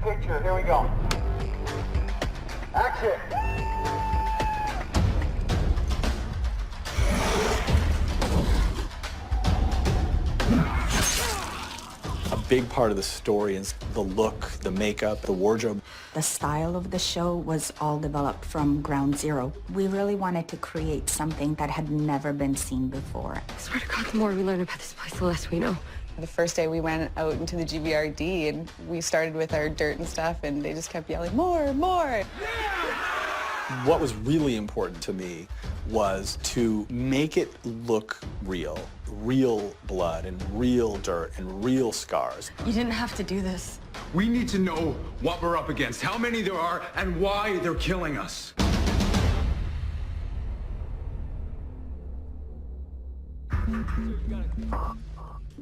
picture. Here we go. Action. A big part of the story is the look, the makeup, the wardrobe. The style of the show was all developed from ground zero. We really wanted to create something that had never been seen before. I swear to God, the more we learn about this place, the less we know. The first day we went out into the GVRD and we started with our dirt and stuff and they just kept yelling, more, more. What was really important to me was to make it look real. Real blood and real dirt and real scars. You didn't have to do this. We need to know what we're up against, how many there are, and why they're killing us.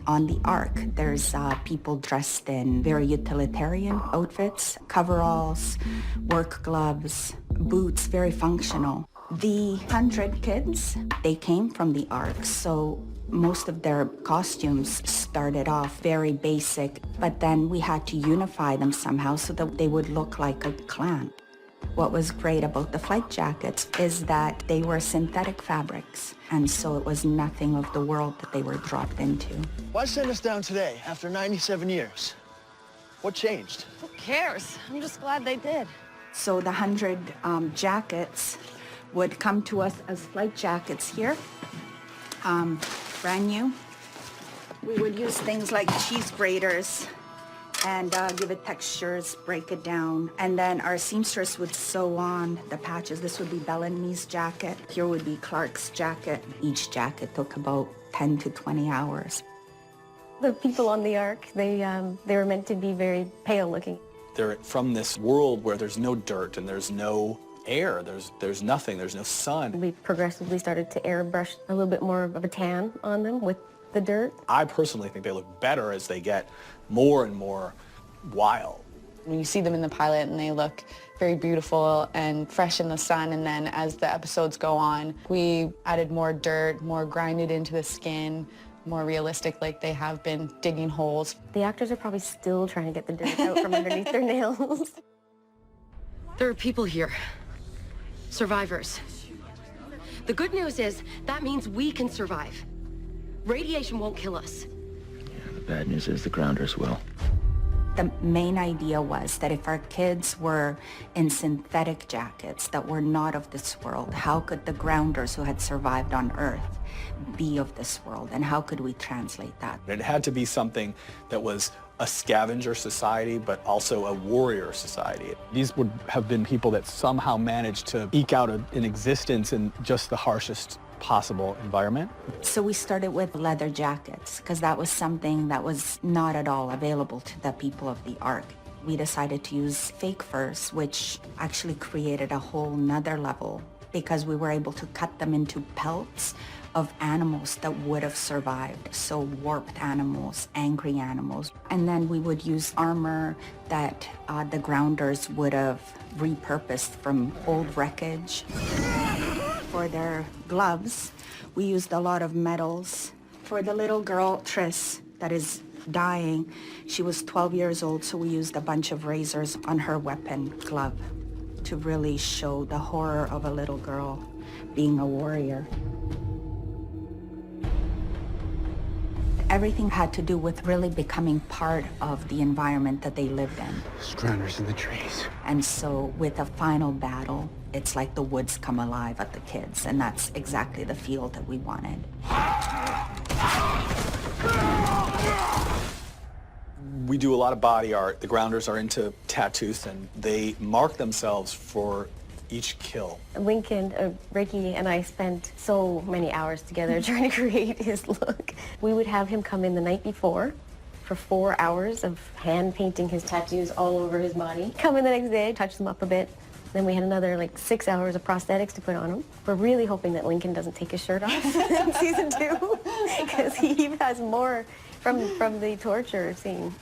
On the Ark, there's people dressed in very utilitarian outfits, coveralls, work gloves, boots, very functional. The 100 kids, they came from the Ark, so most of their costumes started off very basic, but then we had to unify them somehow so that they would look like a clan. What was great about the flight jackets is that they were synthetic fabrics, and so it was nothing of the world that they were dropped into. Why send us down today after 97 years? What changed? Who cares? I'm just glad they did. So the 100 jackets would come to us as flight jackets here, brand new. We would use things like cheese graters and give it textures, break it down. And then our seamstress would sew on the patches. This would be Bellamy's jacket. Here would be Clark's jacket. Each jacket took about 10 to 20 hours. The people on the Ark, they were meant to be very pale looking. They're from this world where there's no dirt and there's no air, there's nothing, there's no sun. We progressively started to airbrush a little bit more of a tan on them with the dirt. I personally think they look better as they get more and more wild. When you see them in the pilot and they look very beautiful and fresh in the sun, and then as the episodes go on, we added more dirt, more grinded into the skin, more realistic, like they have been digging holes. The actors are probably still trying to get the dirt out from underneath their nails. There are people here. Survivors. The good news is that means we can survive. Radiation won't kill us. Yeah, the bad news is the grounders will. The main idea was that if our kids were in synthetic jackets that were not of this world, how could the grounders who had survived on Earth be of this world, and how could we translate that? It had to be something that was a scavenger society, but also a warrior society. These would have been people that somehow managed to eke out an existence in just the harshest possible environment. So we started with leather jackets, because that was something that was not at all available to the people of the Ark. We decided to use fake furs, which actually created a whole nother level, because we were able to cut them into pelts of animals that would have survived. So warped animals, angry animals. And then we would use armor that the grounders would have repurposed from old wreckage. For their gloves, we used a lot of metals. For the little girl, Triss, that is dying, she was 12 years old, so we used a bunch of razors on her weapon glove to really show the horror of a little girl being a warrior. Everything had to do with really becoming part of the environment that they lived in. Grounders in the trees. And so with a final battle, it's like the woods come alive at the kids, and that's exactly the feel that we wanted. We do a lot of body art. The grounders are into tattoos, and they mark themselves for each kill. Lincoln, Ricky, and I spent so many hours together trying to create his look. We would have him come in the night before for 4 hours of hand painting his tattoos all over his body. Come in the next day, touch them up a bit. Then we had another 6 hours of prosthetics to put on him. We're really hoping that Lincoln doesn't take his shirt off in season 2, because he has more from the torture scene.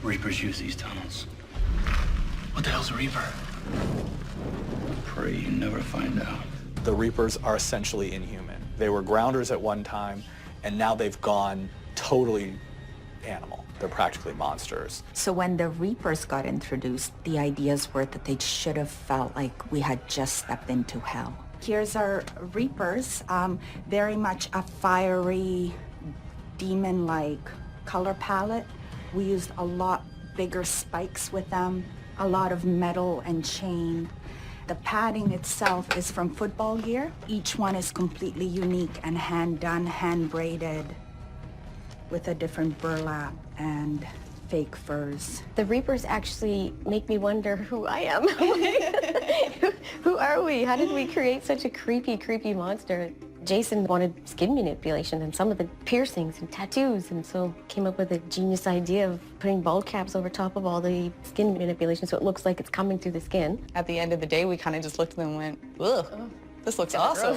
Reapers use these tunnels. What the hell's a Reaper? Pray you never find out. The Reapers are essentially inhuman. They were grounders at one time, and now they've gone totally animal. They're practically monsters. So when the Reapers got introduced, the ideas were that they should have felt like we had just stepped into hell. Here's our Reapers, very much a fiery, demon-like color palette. We used a lot bigger spikes with them, a lot of metal and chain. The padding itself is from football gear. Each one is completely unique and hand-done, hand-braided with a different burlap and fake furs. The Reapers actually make me wonder who I am. Who are we? How did we create such a creepy, creepy monster? Jason wanted skin manipulation and some of the piercings and tattoos, and so came up with a genius idea of putting bald caps over top of all the skin manipulation so it looks like it's coming through the skin. At the end of the day, we kind of just looked at them and went, ugh, this looks awesome.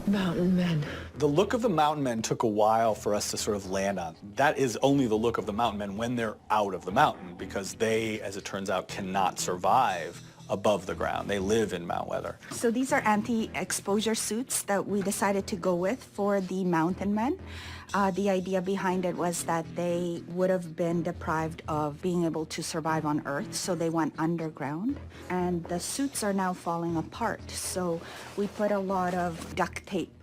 Mountain men. The look of the mountain men took a while for us to sort of land on. That is only the look of the mountain men when they're out of the mountain, because they, as it turns out, cannot survive above the ground. They live in Mount Weather. So these are anti-exposure suits that we decided to go with for the mountain men. The idea behind it was that they would have been deprived of being able to survive on Earth, so they went underground. And the suits are now falling apart, so we put a lot of duct tape.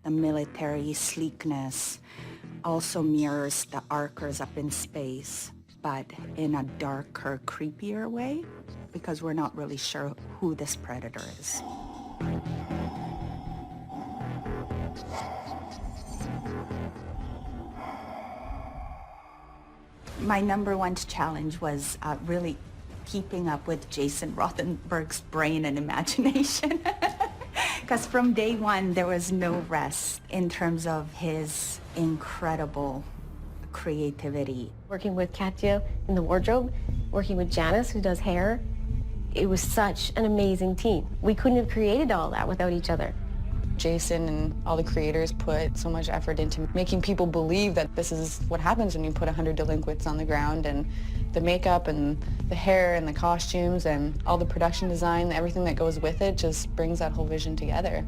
The military sleekness also mirrors the Arkers up in space, but in a darker, creepier way, because we're not really sure who this predator is. My number one challenge was really keeping up with Jason Rothenberg's brain and imagination. Because from day one, there was no rest in terms of his incredible creativity. Working with Katya in the wardrobe, working with Janice who does hair, it was such an amazing team. We couldn't have created all that without each other. Jason and all the creators put so much effort into making people believe that this is what happens when you put 100 delinquents on the ground, and the makeup and the hair and the costumes and all the production design, everything that goes with it just brings that whole vision together.